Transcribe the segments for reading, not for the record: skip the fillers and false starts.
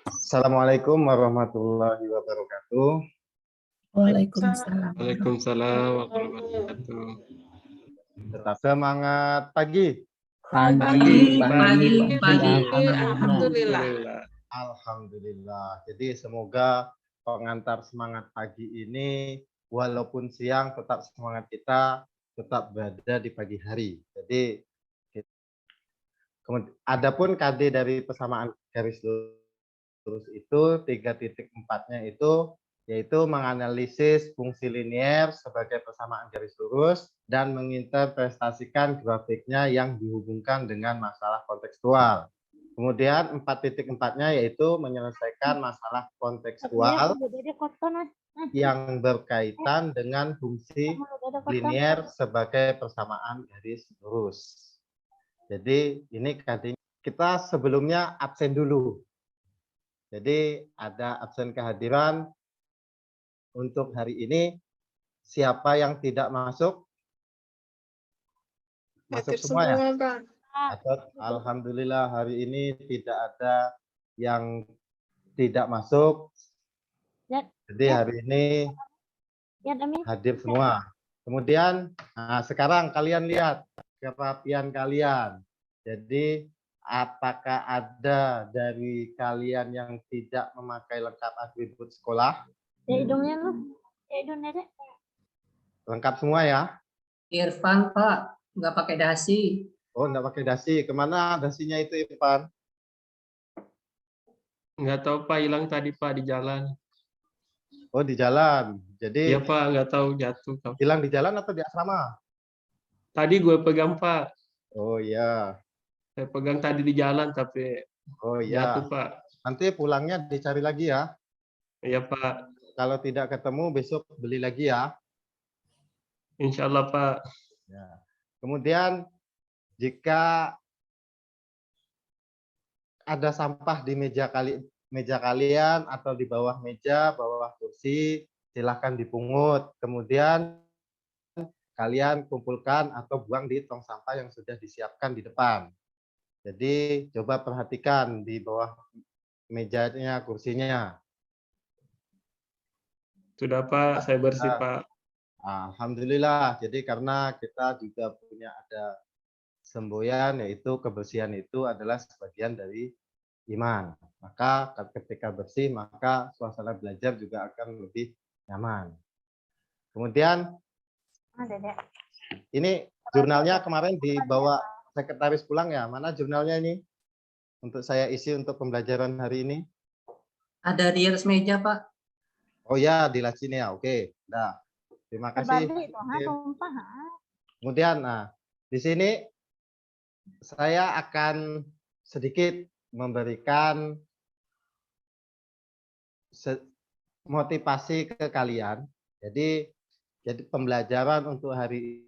Assalamualaikum warahmatullahi wabarakatuh. Waalaikumsalam. Waalaikumsalam warahmatullahi wabarakatuh. Tetap semangat pagi. Pagi. Alhamdulillah. Alhamdulillah. Jadi semoga pengantar semangat pagi ini walaupun siang tetap semangat kita tetap berada di pagi hari. Jadi adapun KD dari persamaan garis lurus itu 3.4-nya itu yaitu menganalisis fungsi linier sebagai persamaan garis lurus dan menginterpretasikan grafiknya yang dihubungkan dengan masalah kontekstual. Kemudian 4.4-nya yaitu menyelesaikan masalah kontekstual yang berkaitan dengan fungsi linier sebagai persamaan garis lurus. Jadi ini kita sebelumnya absen dulu. Jadi ada absen kehadiran. Untuk hari ini, siapa yang tidak masuk? Masuk semua ya? Alhamdulillah hari ini tidak ada yang tidak masuk. Jadi hari ini hadir semua. Kemudian, nah sekarang kalian lihat kerapian kalian. Jadi apakah ada dari kalian yang tidak memakai lengkap atribut sekolah? Ya hidungnya lu. Ya hidung Dedek. Lengkap semua ya? Irfan, Pak, nggak pakai dasi. Oh, enggak pakai dasi. Kemana dasinya itu, Irfan? Nggak tahu Pak, hilang tadi Pak di jalan. Oh, di jalan. Jadi Iya Pak, nggak tahu jatuh. hilang di jalan atau di asrama? Tadi gue pegang Pak. Oh iya. Saya pegang tadi di jalan tapi Oh iya. jatuh Pak. Nanti pulangnya dicari lagi ya. Iya Pak. Kalau tidak ketemu besok beli lagi ya. Insya Allah Pak. Ya. Kemudian jika ada sampah di meja kalian atau di bawah meja, bawah kursi, silahkan dipungut. Kemudian kalian kumpulkan atau buang di tong sampah yang sudah disiapkan di depan. Jadi coba perhatikan di bawah mejanya, kursinya. Sudah Pak, saya bersih Pak. Alhamdulillah. Jadi karena kita juga punya ada semboyan, yaitu kebersihan itu adalah sebagian dari iman. Maka ketika bersih, maka suasana belajar juga akan lebih nyaman. Kemudian ini jurnalnya kemarin dibawa sekretaris pulang ya. Mana jurnalnya ini? Untuk saya isi untuk pembelajaran hari ini. Ada di atas meja, Pak. Oh ya, di sini ya. Oke. Nah, terima kasih. Kemudian, nah, di sini saya akan sedikit memberikan motivasi ke kalian. Jadi pembelajaran untuk hari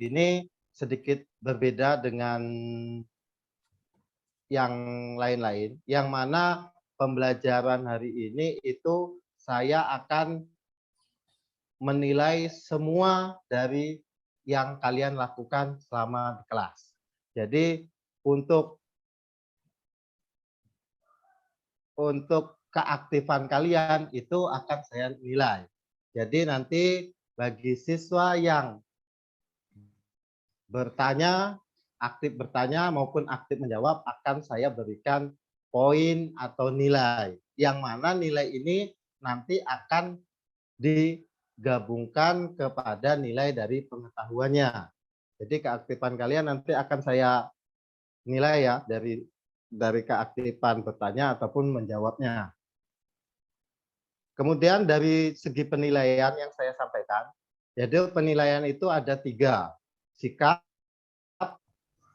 ini sedikit berbeda dengan yang lain-lain. Yang mana pembelajaran hari ini itu saya akan menilai semua dari yang kalian lakukan selama di kelas. Jadi untuk keaktifan kalian itu akan saya nilai. Jadi nanti bagi siswa yang bertanya, aktif bertanya maupun aktif menjawab akan saya berikan poin atau nilai. Yang mana nilai ini nanti akan digabungkan kepada nilai dari pengetahuannya. Jadi keaktifan kalian nanti akan saya nilai ya dari keaktifan bertanya ataupun menjawabnya. Kemudian dari segi penilaian yang saya sampaikan, jadi penilaian itu ada 3. Sikap,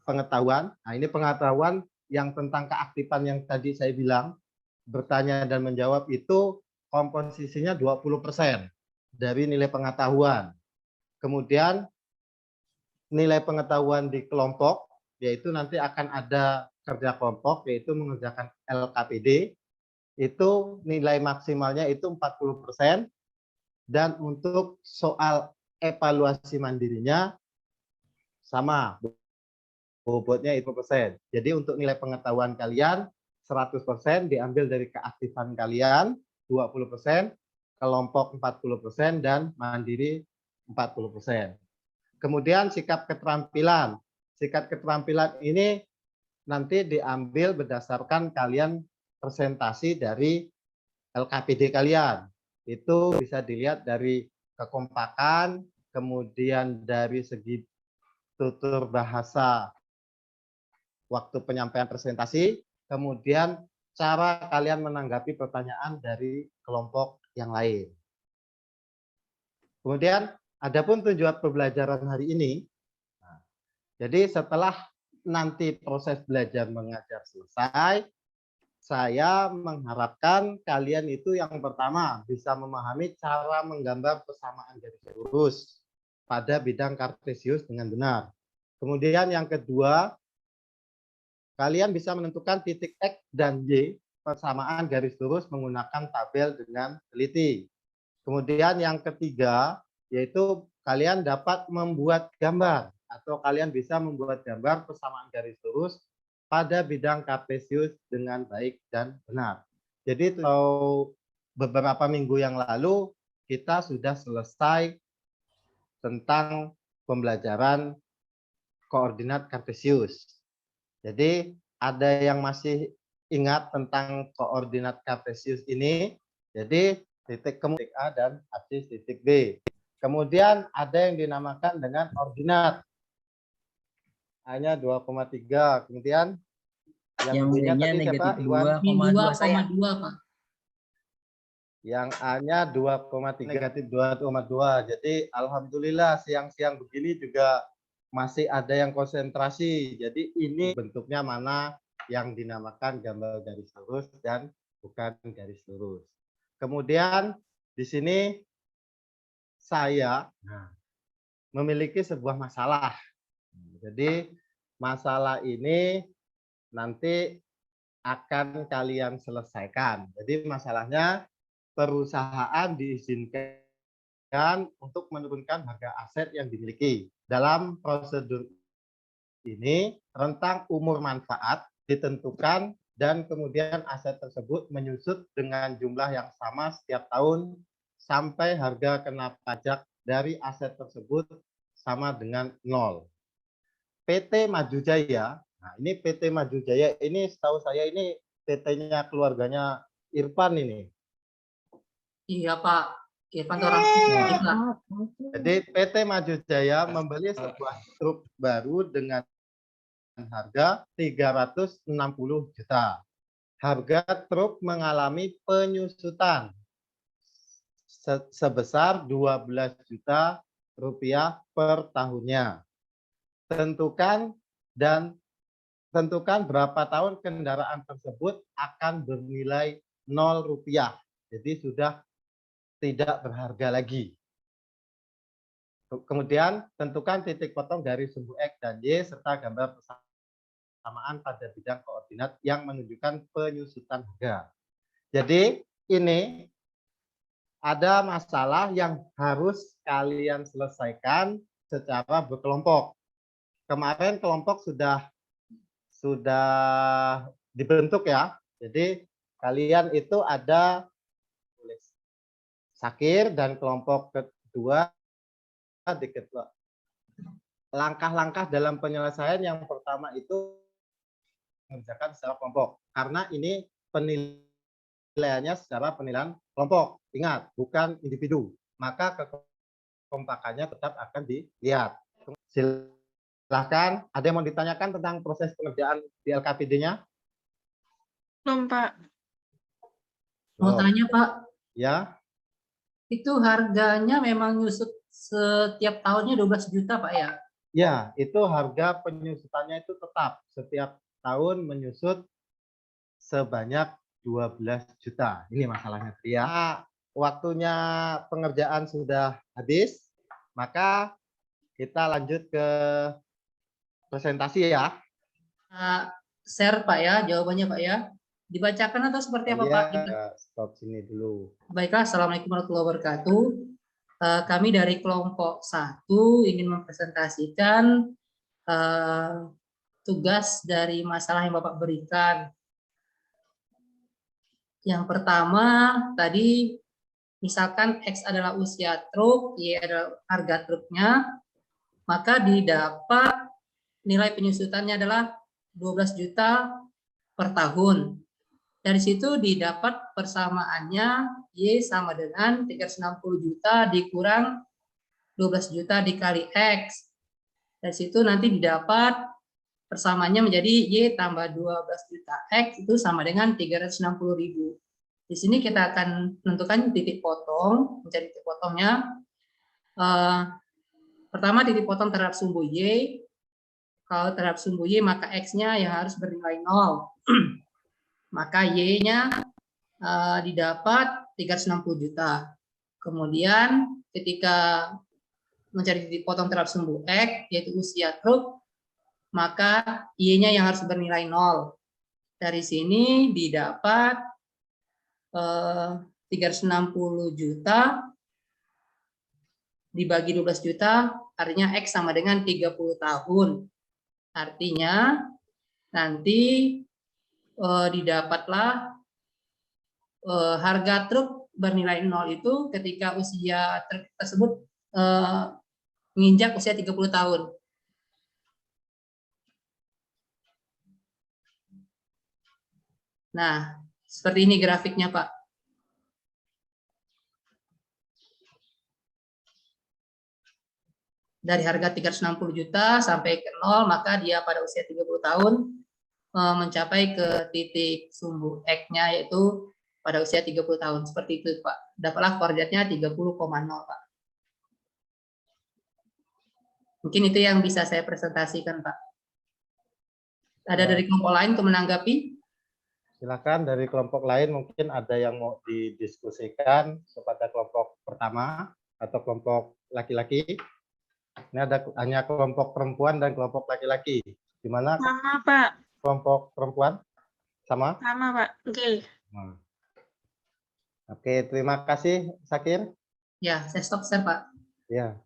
pengetahuan. Nah, ini pengetahuan yang tentang keaktifan yang tadi saya bilang, bertanya dan menjawab itu komposisinya 20% dari nilai pengetahuan. Kemudian nilai pengetahuan di kelompok, yaitu nanti akan ada kerja kelompok, yaitu mengerjakan LKPD, itu nilai maksimalnya itu 40%, dan untuk soal evaluasi mandirinya sama, bobotnya itu %. Jadi untuk nilai pengetahuan kalian 100% diambil dari keaktifan kalian 20%, kelompok 40%, dan mandiri 40%. Kemudian sikap keterampilan. Sikap keterampilan ini nanti diambil berdasarkan kalian presentasi dari LKPD kalian. Itu bisa dilihat dari kekompakan, kemudian dari segi tutur bahasa waktu penyampaian presentasi, kemudian cara kalian menanggapi pertanyaan dari kelompok yang lain. Kemudian, adapun tujuan pembelajaran hari ini, jadi setelah nanti proses belajar mengajar selesai, saya mengharapkan kalian itu yang pertama bisa memahami cara menggambar persamaan garis lurus pada bidang kartesius dengan benar. Kemudian yang kedua, kalian bisa menentukan titik X dan Y persamaan garis lurus menggunakan tabel dengan teliti. Kemudian yang ketiga, yaitu kalian dapat membuat gambar atau kalian bisa membuat gambar persamaan garis lurus pada bidang kartesius dengan baik dan benar. Jadi beberapa minggu yang lalu kita sudah selesai tentang pembelajaran koordinat kartesius. Jadi ada yang masih ingat tentang koordinat kartesius ini. Jadi titik A dan absis titik B. Kemudian ada yang dinamakan dengan ordinat. A-nya 2,3. Kemudian yang B-nya negatif 2,2 saya. Pak. Yang A-nya 2,3 negatif 2,2. Jadi alhamdulillah siang-siang begini juga masih ada yang konsentrasi. Jadi ini bentuknya mana yang dinamakan gambar garis lurus dan bukan garis lurus. Kemudian di sini saya memiliki sebuah masalah. Jadi masalah ini nanti akan kalian selesaikan. Jadi masalahnya perusahaan diizinkan untuk menurunkan harga aset yang dimiliki. Dalam prosedur ini, rentang umur manfaat ditentukan dan kemudian aset tersebut menyusut dengan jumlah yang sama setiap tahun sampai harga kena pajak dari aset tersebut sama dengan 0. PT Maju Jaya, nah ini PT Maju Jaya ini setahu saya ini PT-nya keluarganya Irfan ini. Iya Pak, Irfan orang. Jadi PT Maju Jaya membeli sebuah truk baru dengan harga 360 juta. Harga truk mengalami penyusutan sebesar 12 juta rupiah per tahunnya. Tentukan berapa tahun kendaraan tersebut akan bernilai 0 rupiah. Jadi sudah tidak berharga lagi. Kemudian tentukan titik potong dari sumbu X dan Y serta gambar persamaan pada bidang koordinat yang menunjukkan penyusutan harga. Jadi ini ada masalah yang harus kalian selesaikan secara berkelompok. Kemarin kelompok sudah dibentuk ya. Jadi kalian itu ada Sakir dan kelompok kedua langkah-langkah dalam penyelesaian yang pertama itu mengerjakan secara kelompok. Karena ini penilaiannya secara penilaian kelompok. Ingat, bukan individu. Maka kekompakannya tetap akan dilihat. Silahkan, ada yang mau ditanyakan tentang proses pengerjaan di LKPD-nya? Belum, Pak. Mau tanya Pak, Ya. itu harganya memang nyusut setiap tahunnya 12 juta Pak ya? Ya, itu harga penyusutannya itu tetap setiap tahun menyusut sebanyak 12 juta. Ini masalahnya. Ya, waktunya pengerjaan sudah habis, maka kita lanjut ke presentasi ya. Share Pak ya, jawabannya Pak ya. Dibacakan atau seperti apa Pak? Stop sini dulu. Baiklah, Assalamualaikum warahmatullahi wabarakatuh. Kami dari kelompok 1 ingin mempresentasikan tugas dari masalah yang Bapak berikan. Yang pertama tadi misalkan X adalah usia truk, Y adalah harga truknya, maka didapat nilai penyusutannya adalah 12 juta per tahun. Dari situ didapat persamaannya Y sama dengan 360 juta dikurang 12 juta dikali X. Dari situ nanti didapat persamaannya menjadi Y tambah 12 juta X itu sama dengan 360.000. Di sini kita akan menentukan titik potong, mencari titik potongnya. Pertama titik potong terhadap sumbu Y. Kalau terhadap sumbu Y maka X-nya yang harus bernilai 0. Maka Y-nya didapat 360 juta. Kemudian ketika mencari titik potong terhadap sumbu X, yaitu usia truk, maka Y-nya yang harus bernilai 0. Dari sini didapat 360 juta dibagi 12 juta, artinya X sama dengan 30 tahun. Artinya nanti didapatlah harga truk bernilai 0 itu ketika usia truk tersebut menginjak usia 30 tahun. Nah, seperti ini grafiknya, Pak. Dari harga 360 juta sampai ke 0, maka dia pada usia 30 tahun mencapai ke titik sumbu X-nya yaitu pada usia 30 tahun. Seperti itu, Pak. Dapatlah koordinatnya 30,0, Pak. Mungkin itu yang bisa saya presentasikan, Pak. Ada dari kelompok lain untuk menanggapi? Silakan dari kelompok lain mungkin ada yang mau didiskusikan kepada kelompok pertama atau kelompok laki-laki. Ini ada hanya kelompok perempuan dan kelompok laki-laki. Di mana Sama, Pak. kelompok perempuan? Sama? Sama, Pak. Oke. Oke, terima kasih, Sakir. Ya, saya stop share, Pak. Ya.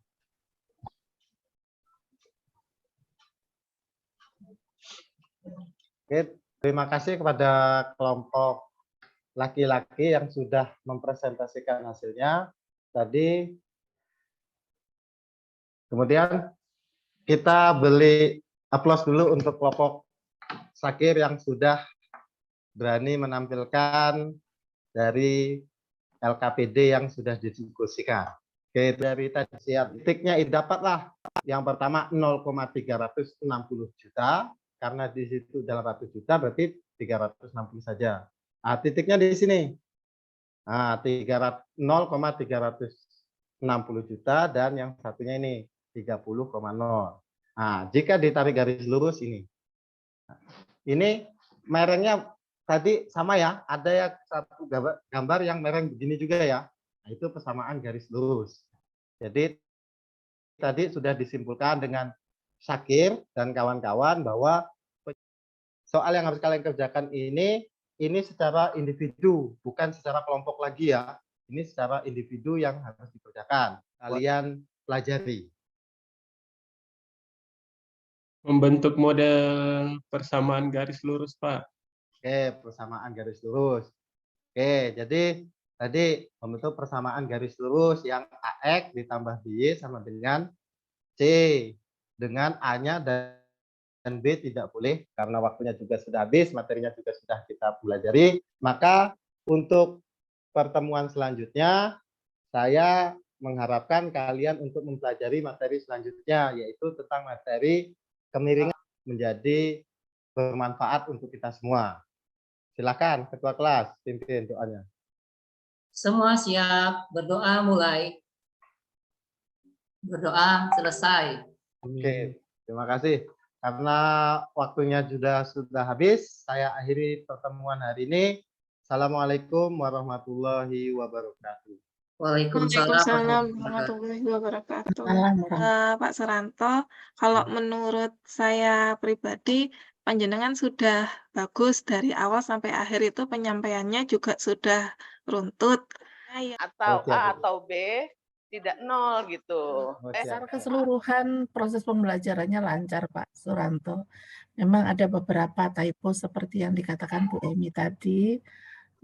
Oke, terima kasih kepada kelompok laki-laki yang sudah mempresentasikan hasilnya tadi. Kemudian kita beri aplaus dulu untuk kelompok Sakir yang sudah berani menampilkan dari LKPD yang sudah didiskusikan. Oke, dari tadi siap titiknya dapatlah yang pertama 0,360 juta. Karena di situ 800 juta berarti 360 saja. Nah, titiknya di sini. Nah, 0,360 juta dan yang satunya ini 30,0. Nah, jika ditarik garis lurus ini. Ini merengnya tadi sama ya, ada ya satu gambar yang mereng begini juga ya. Nah, itu persamaan garis lurus. Jadi tadi sudah disimpulkan dengan Sakir dan kawan-kawan bahwa soal yang harus kalian kerjakan ini secara individu, bukan secara kelompok lagi ya. Ini secara individu yang harus dikerjakan. Kalian pelajari. Membentuk model persamaan garis lurus, Pak. Oke, persamaan garis lurus. Oke, jadi tadi membentuk persamaan garis lurus yang AX ditambah BY sama dengan C. Dengan A-nya dan B tidak boleh karena waktunya juga sudah habis, materinya juga sudah kita pelajari. Maka untuk pertemuan selanjutnya saya mengharapkan kalian untuk mempelajari materi selanjutnya, yaitu tentang materi kemiringan menjadi bermanfaat untuk kita semua. Silakan Ketua kelas pimpin doanya. Semua siap, berdoa mulai. Berdoa selesai. Oke, terima kasih. Karena waktunya sudah habis, saya akhiri pertemuan hari ini. Assalamualaikum warahmatullahi wabarakatuh. Waalaikumsalam warahmatullahi wabarakatuh. Pak Suranto, kalau menurut saya pribadi, panjenengan sudah bagus dari awal sampai akhir itu penyampaiannya juga sudah runtut. Atau A atau B tidak 0 gitu. Secara keseluruhan proses pembelajarannya lancar, Pak Suranto. Memang ada beberapa typo seperti yang dikatakan Bu Emi tadi,